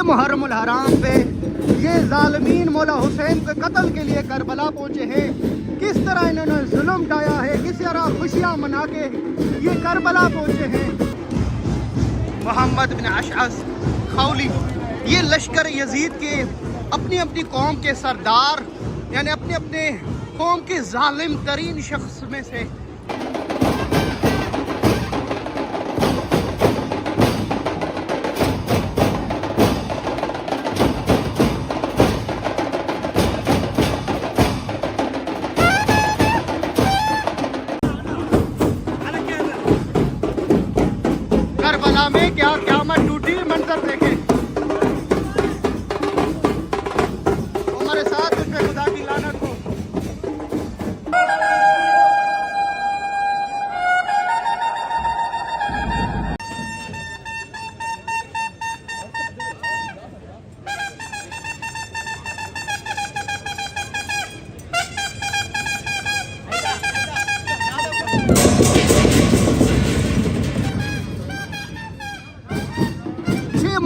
محرم الحرام پہ یہ ظالمین مولا حسین کے قتل کے لیے کربلا پہنچے ہیں، کس طرح انہوں نے ظلم ڈھایا ہے، کس طرح خوشیاں منا کے یہ کربلا پہنچے ہیں۔ محمد بن اشعث خولی یہ لشکر یزید کے اپنی اپنی قوم کے سردار، یعنی اپنے اپنے قوم کے ظالم ترین شخص میں سے کربلا میں کیا قیامت ٹوٹی، منظر دیکھیں۔ ہمارے ساتھ اس پہ خدا کی لعنت ہو۔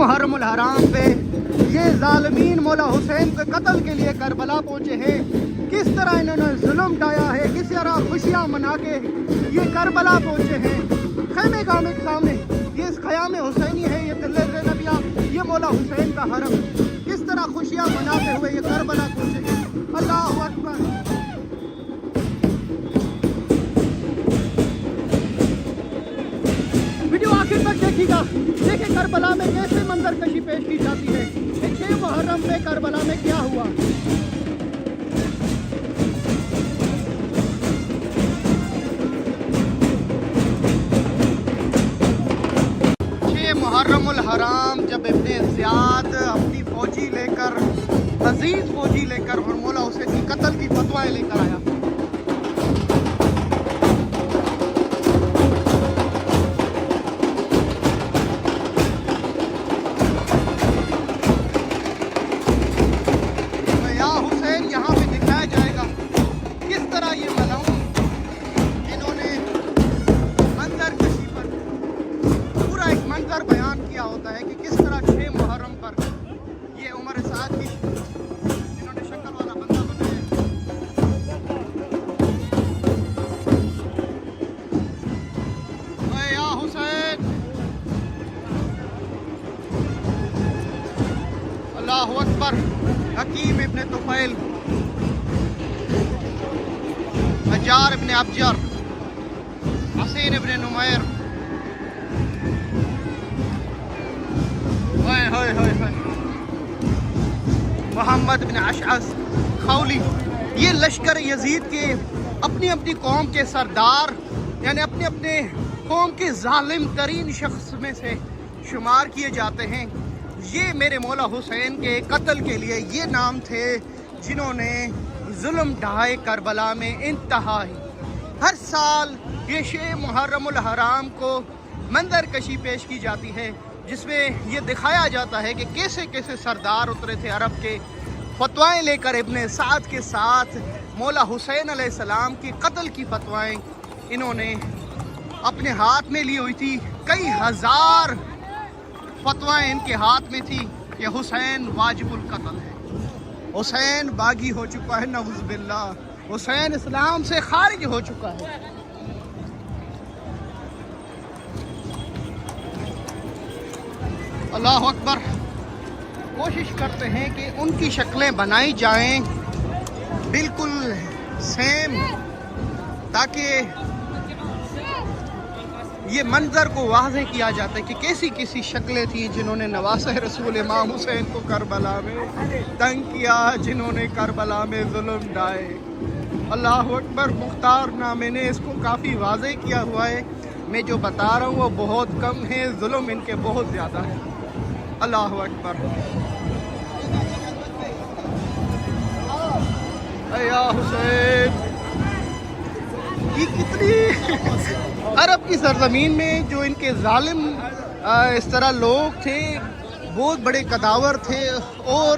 محرم الحرام پہ یہ ظالمین مولا حسین کے قتل کے لیے کربلا پہنچے ہیں، کس طرح انہوں نے ظلم ڈھایا ہے، کس طرح خوشیاں منا کے یہ کربلا پہنچے ہیں۔ خیمے گاہ کے سامنے یہ اس خیام حسینی ہے، یہ دل زینبیہ، یہ مولا حسین کا حرم، کس طرح خوشیاں مناتے ہوئے یہ کربلا پہنچے ہیں۔ اللہ اکبر۔ ویڈیو آخر تک دیکھیے گا، دیکھیں کربلا میں کیسے منظر کشی پیش کی جاتی ہے کہ 6 محرم میں کربلا میں کیا ہوا۔ محرم الحرام جب ابن زیاد اپنی فوجی لے کر، عزیز فوجی لے کر اور مولا حسین کی قتل کی فتوائیں لے کر آیا، منظر بیان کیا ہوتا ہے کہ کس طرح 6 محرم پر یہ عمر سعد کی جنہوں نے شکل والا بندہ بنایا، اے یا حسین، اللہ اکبر۔ حکیم ابن طفیل، حجار ابن ابجر، حسین ابن نمیر، محمد بن اشعث خولی یہ لشکر یزید کے اپنی اپنی قوم کے سردار، یعنی اپنے اپنے قوم کے ظالم ترین شخص میں سے شمار کیے جاتے ہیں۔ یہ میرے مولا حسین کے قتل کے لیے یہ نام تھے جنہوں نے ظلم ڈھائے کربلا میں انتہائی۔ ہر سال یہ 6 محرم الحرام کو منظر کشی پیش کی جاتی ہے، جس میں یہ دکھایا جاتا ہے کہ کیسے کیسے سردار اترے تھے عرب کے، فتوائیں لے کر ابن سعد کے ساتھ مولا حسین علیہ السلام کی قتل کی فتوائیں انہوں نے اپنے ہاتھ میں لی ہوئی تھی۔ کئی ہزار فتوائیں ان کے ہاتھ میں تھی کہ حسین واجب القتل ہے، حسین باغی ہو چکا ہے، نعوذ باللہ، حسین اسلام سے خارج ہو چکا ہے۔ اللہ اکبر۔ کوشش کرتے ہیں کہ ان کی شکلیں بنائی جائیں بالکل سیم، تاکہ یہ منظر کو واضح کیا جاتا ہے کہ کیسی کیسی شکلیں تھیں جنہوں نے نواسہ رسول امام حسین کو کربلا میں تنگ کیا، جنہوں نے کربلا میں ظلم ڈھائے۔ اللہ اکبر۔ مختار نامے نے اس کو کافی واضح کیا ہوا ہے، میں جو بتا رہا ہوں وہ بہت کم ہے، ظلم ان کے بہت زیادہ ہے۔ اللہ اکبر۔ اے یا حسین، یہ کتنی عرب کی سرزمین میں جو ان کے ظالم اس طرح لوگ تھے، بہت بڑے قداور تھے اور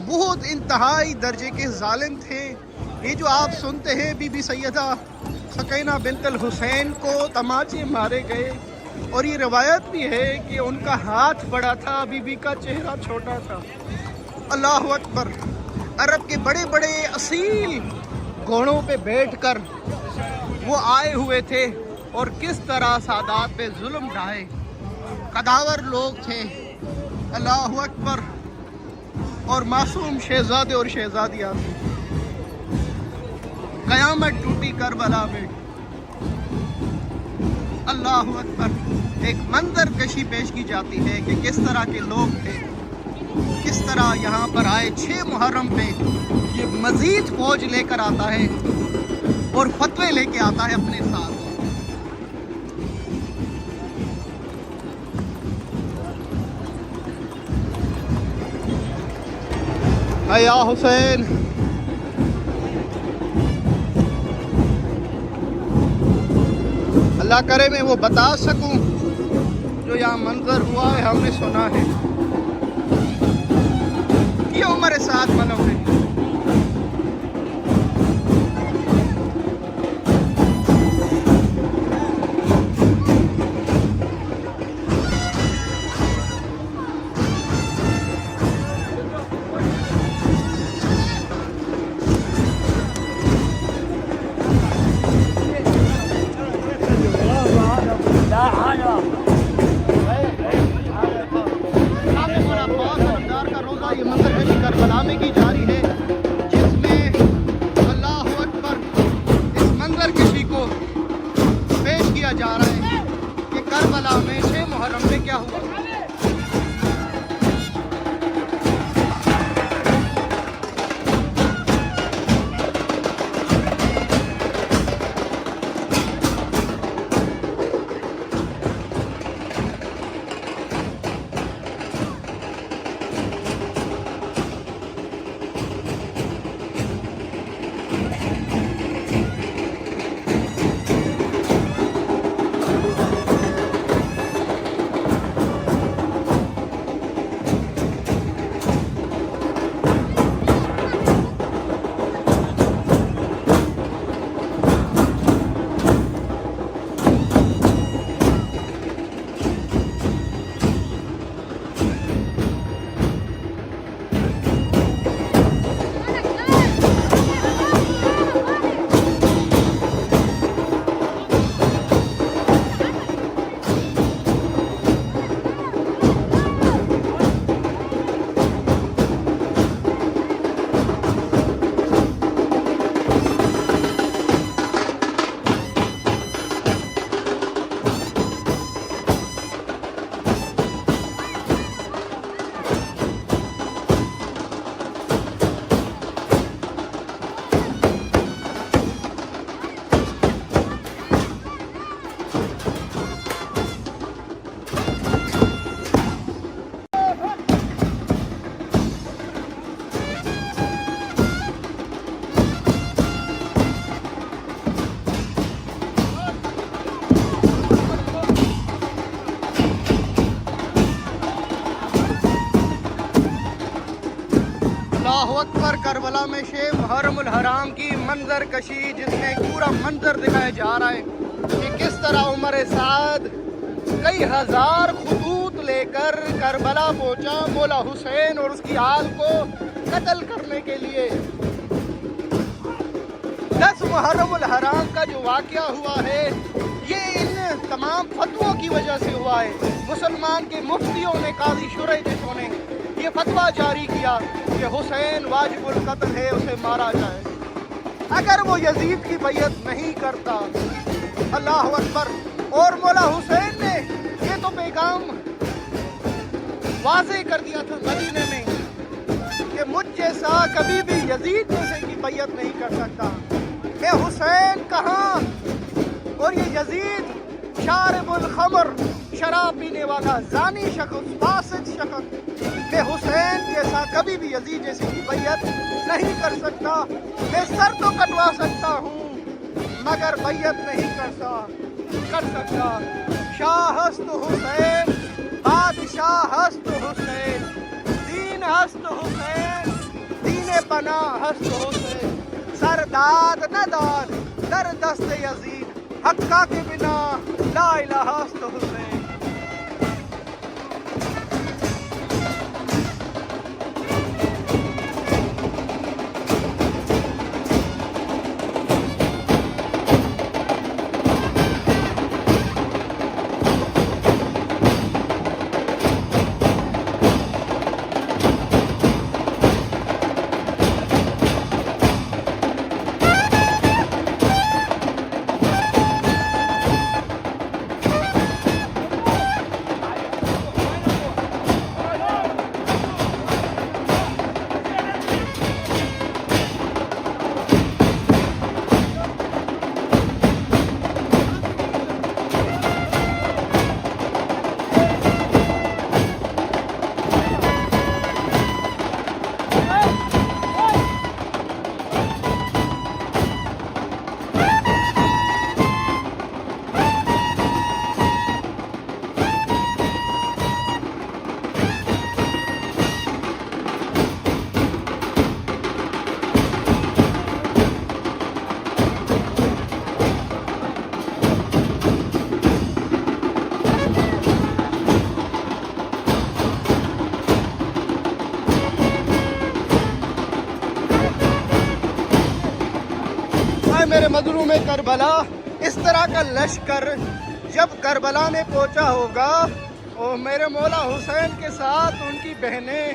بہت انتہائی درجے کے ظالم تھے۔ یہ جو آپ سنتے ہیں بی بی سیدہ سکینہ بنت الحسین کو تماچے مارے گئے، اور یہ روایت بھی ہے کہ ان کا ہاتھ بڑا تھا، بی بی کا چہرہ چھوٹا تھا۔ اللہ اکبر۔ عرب کے بڑے بڑے اصیل گھوڑوں پہ بیٹھ کر وہ آئے ہوئے تھے اور کس طرح سادات پہ ظلم ڈھائے، قداور لوگ تھے۔ اللہ اکبر۔ اور معصوم شہزادے اور شہزادیاں تھے۔ قیامت ٹوٹی کربلا میں۔ اللہ اکبر۔ ایک منظر کشی پیش کی جاتی ہے کہ کس طرح کے لوگ تھے، کس طرح یہاں پر آئے 6 محرم پہ یہ مزید فوج لے کر آتا ہے اور فتوے لے کے آتا ہے اپنے ساتھ۔ یا حسین، اللہ کرے میں وہ بتا سکوں جو یہاں منظر ہوا ہے، ہم نے سنا ہے۔ یہ عمر سعد منو ہے۔ یہ منظر کشی کربلا میں کی جاری ہے، جس میں اللہ اکبر اس منظر کشی کو پیش کیا جا رہا ہے کہ کربلا میں 6 محرم میں کیا ہوا۔ اللہ اکبر۔ کربلا میں 6 محرم الحرام کی منظر کشی، جس میں پورا منظر دکھایا جا رہا ہے کہ کس طرح عمر سعد کئی ہزار خطوط لے کر کربلا پہنچا مولا حسین اور اس کی آل کو قتل کرنے کے لیے۔ 10 محرم الحرام کا جو واقعہ ہوا ہے یہ ان تمام فتووں کی وجہ سے ہوا ہے۔ مسلمان کے مفتیوں نے، قاضی شرح جسوں نے یہ فتویٰ جاری کیا کہ حسین واجب القتل ہے، اسے مارا جائے۔ اگر وہ یزید کی بیعت نہیں کرتا، اللہ اکبر، اور مولا حسین نے یہ تو پیغام واضح کر دیا تھا مدینے میں کہ مجھ جیسا کبھی بھی یزید جیسے کی بیعت نہیں کر سکتا۔ اے حسین کہاں؟ اور یہ یزید شارب الخمر، شراب پینے والا زانی شخص، فاسد شخص، کہ حسین جیسا کبھی بھی یزید جیسے کی بیعت نہیں کر سکتا۔ میں سر تو کٹوا سکتا ہوں مگر بیعت نہیں کر سکتا۔ شاہ ہست حسین، بادشاہ ہست حسین، دین ہست حسین، دین پناہ ہست حسین، سرداد نہ داد در دست یزید، حقہ کے بنا لا الہ ہست حسین۔ میرے مظلوم کربلا، اس طرح کا لشکر جب کربلا میں پہنچا ہوگا اور میرے مولا حسین کے ساتھ ان کی بہنیں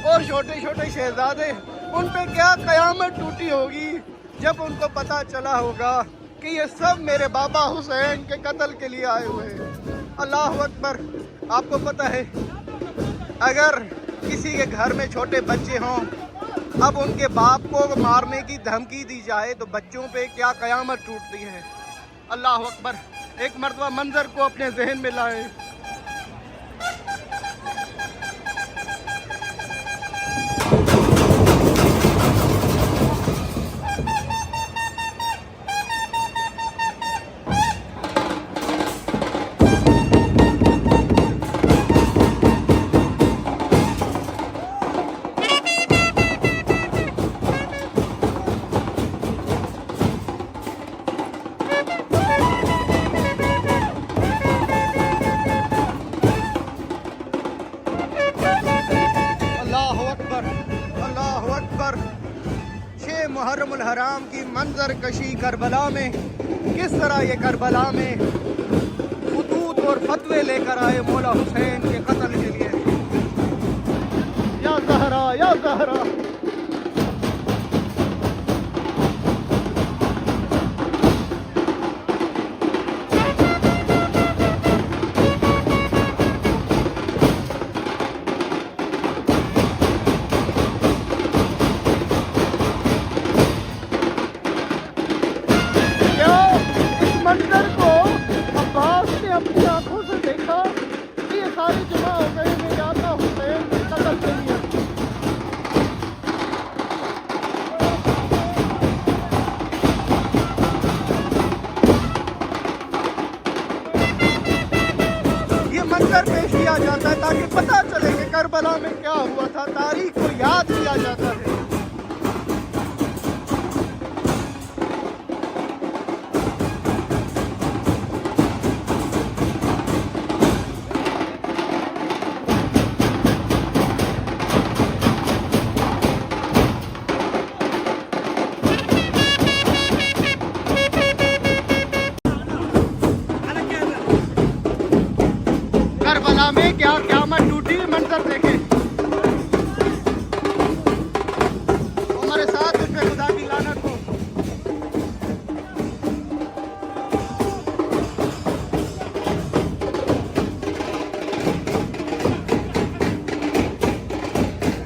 اور چھوٹے چھوٹے شہزادے، ان پہ کیا قیامت ٹوٹی ہوگی جب ان کو پتہ چلا ہوگا کہ یہ سب میرے بابا حسین کے قتل کے لیے آئے ہوئے ہیں۔ اللہ اکبر۔ آپ کو پتہ ہے اگر کسی کے گھر میں چھوٹے بچے ہوں، اب ان کے باپ کو مارنے کی دھمکی دی جائے تو بچوں پہ کیا قیامت ٹوٹتی ہے۔ اللہ اکبر۔ ایک مرتبہ منظر کو اپنے ذہن میں لائے۔ اللہ اکبر۔ 6 محرم الحرام کی منظر کشی کربلا میں، کس طرح یہ کربلا میں خطوط اور فتوے لے کر آئے مولا حسین کے قتل کے لیے۔ یا زہرا یا زہرا۔ منظر کو عباس نے اپنی آنکھوں سے دیکھا کہ یہ سارے جمع ہو گئے میرے آقا حسین کے قتل کے لیے۔ یہ منظر پیش کیا جاتا ہے تاکہ پتہ چلے کہ کربلا میں کیا ہوا تھا، تاریخ کو یاد کیا جاتا ہے۔ کربلا میں کیا قیامت ٹوٹی، منظر دیکھیں۔ ہمارے ساتھ اس پہ خدا کی لعنت ہو۔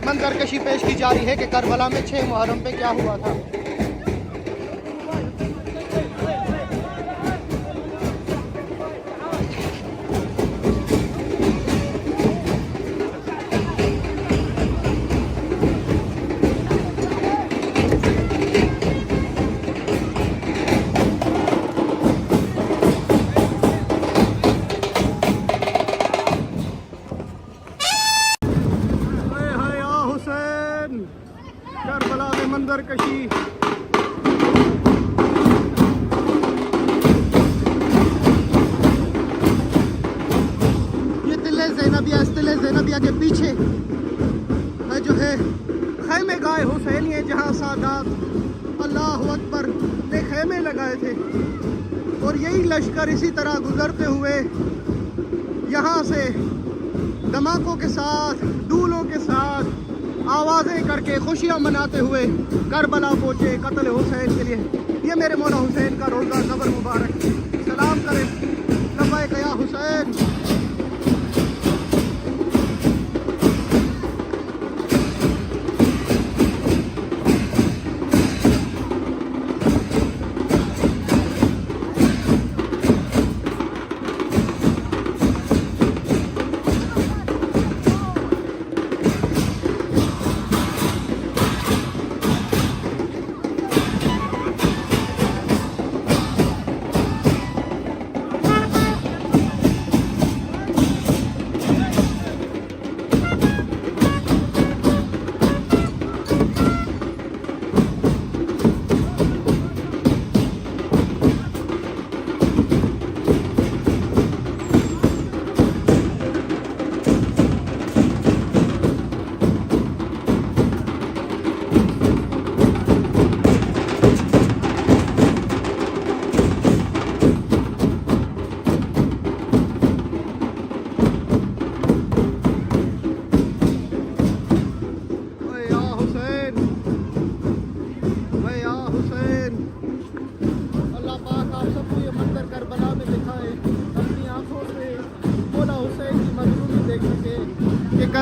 منظر کشی پیش کی جا رہی ہے کہ کربلا میں 6 محرم پہ کیا ہوا تھا۔ کربلا میں منظر کشی۔ یہ تلے زینبیہ، اس تلے زینبیہ کے پیچھے جو ہے خیمے گاہ حسینی ہے، جہاں سادات اللہ اکبر نے خیمے لگائے تھے، اور یہی لشکر اسی طرح گزرتے ہوئے یہاں سے دھماکوں کے ساتھ، ڈولوں کے ساتھ، آوازیں کر کے خوشیاں مناتے ہوئے کربلا پہنچے قتل حسین کے لیے۔ یہ میرے مولا حسین کا روزہ قبر مبارک، سلام کریں لبیک یا حسین۔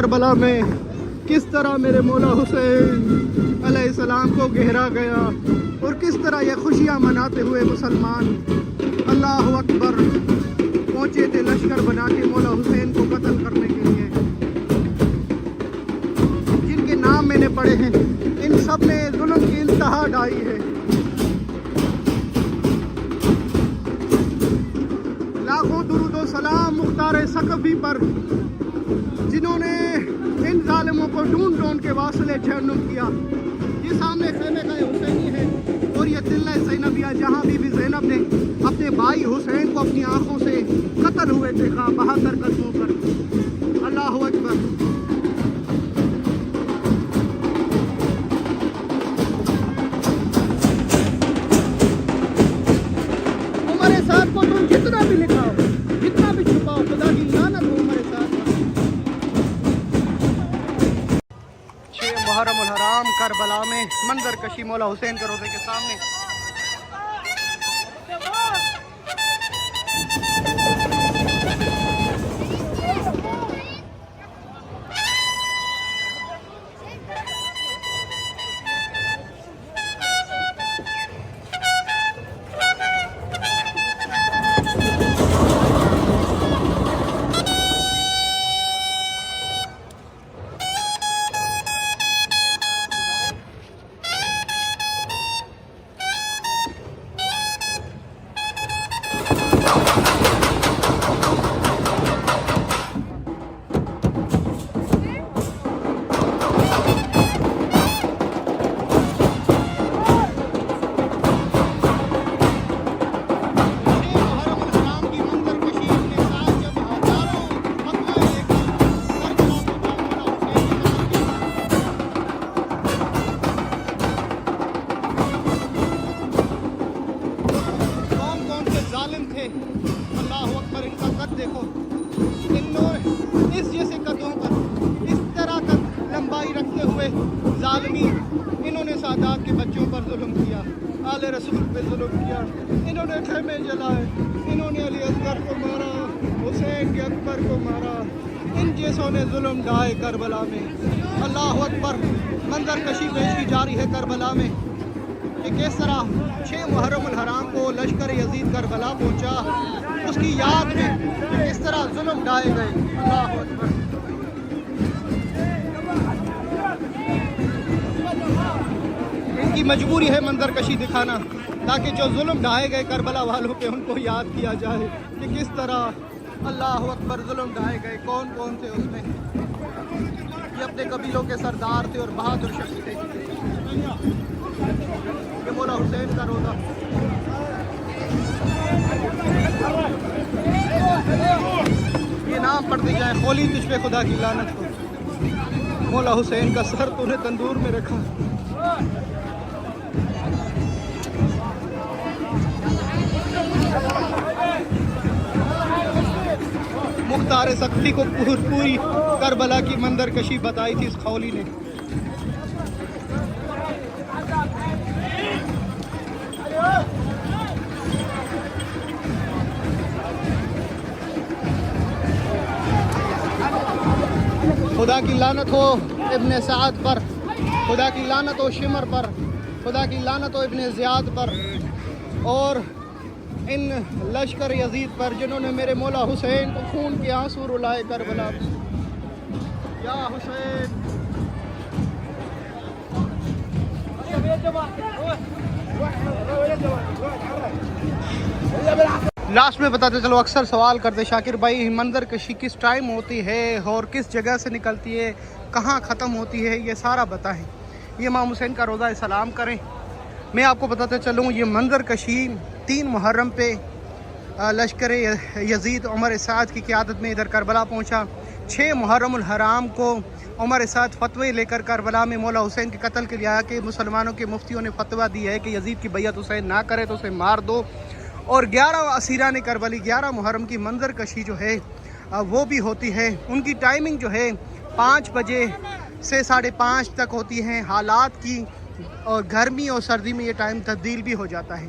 کربلا میں کس طرح میرے مولا حسین علیہ السلام کو گھیرا گیا اور کس طرح یہ خوشیاں مناتے ہوئے مسلمان اللہ اکبر پہنچے تھے لشکر بنا کے مولا حسین کو قتل کرنے کے لیے. جن کے نام میں نے پڑھے ہیں ان سب نے ظلم کی انتہا ڈھائی ہے. لاکھوں درود و سلام مختار ثقفی پر جنہوں نے ان ظالموں کو ڈھونڈ ڈھونڈ کے واصل جہنم کیا. یہ سامنے خیمہ کا حسینی ہے اور یہ دلہ زینبیہ جہاں بی بی زینب نے اپنے بھائی حسین کو اپنی آنکھوں سے قتل ہوئے دیکھا 72 قدموں پر. اللہ اکبر. ہمارے ساتھ کو تم جتنا بھی لکھاؤ جتنا بھی چھپاؤ خدا کی لعنت ہو ہمارے ساتھ. 6 محرم الحرام کربلا میں منظر کشی مولا حسین کے روضے کے سامنے. اللہ اکبر. ان کا قد دیکھو. اس جیسے قدوں پر اس طرح قد لمبائی رکھتے ہوئے ظالمین انہوں نے سادات کے بچوں پر ظلم کیا, آل رسول پہ ظلم کیا. انہوں نے خیمے جلائے, انہوں نے علی اصغر کو مارا, حسین کے اکبر کو مارا. ان جیسوں نے ظلم ڈھائے کربلا میں. اللہ اکبر. منظر کشی پیش کی جاری ہے کربلا میں کہ کس طرح 6 محرم الحرام کو لشکر یزید کربلا پہنچا اس کی یاد میں کس طرح ظلم ڈھائے گئے. اللہ اکبر. ان کی مجبوری ہے منظر کشی دکھانا تاکہ جو ظلم ڈھائے گئے کربلا والوں پہ ان کو یاد کیا جائے کہ کس طرح اللہ اکبر ظلم ڈھائے گئے. کون کون تھے اس میں؟ یہ اپنے قبیلوں کے سردار تھے اور بہادر شخص تھے. یہ مولا حسین کا روضہ. یہ نام پڑھتے جائیں. خولی تجھ پہ خدا کی لعنت ہو. مولا حسین کا سر تو نے تندور میں رکھا. مختار ثقفی کو پوری کربلا کی منظر کشی بتائی تھی اس خولی نے. خدا کی لعنت ہو ابن سعد پر, خدا کی لعنت ہو شمر پر, خدا کی لعنت ہو ابن زیاد پر اور ان لشکر یزید پر جنہوں نے میرے مولا حسین کو خون کے آنسو رلائے کربلا. یا حسین. لاسٹ میں بتاتے چلو, اکثر سوال کرتے شاکر بھائی منظر کشی کس ٹائم ہوتی ہے اور کس جگہ سے نکلتی ہے, کہاں ختم ہوتی ہے, یہ سارا بتائیں. یہ امام حسین کا روضہ سلام کریں. میں آپ کو بتاتے چلوں یہ منظر کشی 3 محرم پہ لشکر یزید عمر سعد کی قیادت میں ادھر کربلا پہنچا. 6 محرم الحرام کو عمر سعد فتوے لے کر کربلا میں مولا حسین کے قتل کے لیے آیا کہ مسلمانوں کے مفتیوں نے فتویٰ دی ہے کہ یزید کی بیعت حسین نہ کرے تو اسے مار دو. اور 11 اسیران کربلی 11 محرم کی منظر کشی جو ہے وہ بھی ہوتی ہے. ان کی ٹائمنگ جو ہے 5 بجے سے 5:30 تک ہوتی ہیں. حالات کی اور گرمی اور سردی میں یہ ٹائم تبدیل بھی ہو جاتا ہے.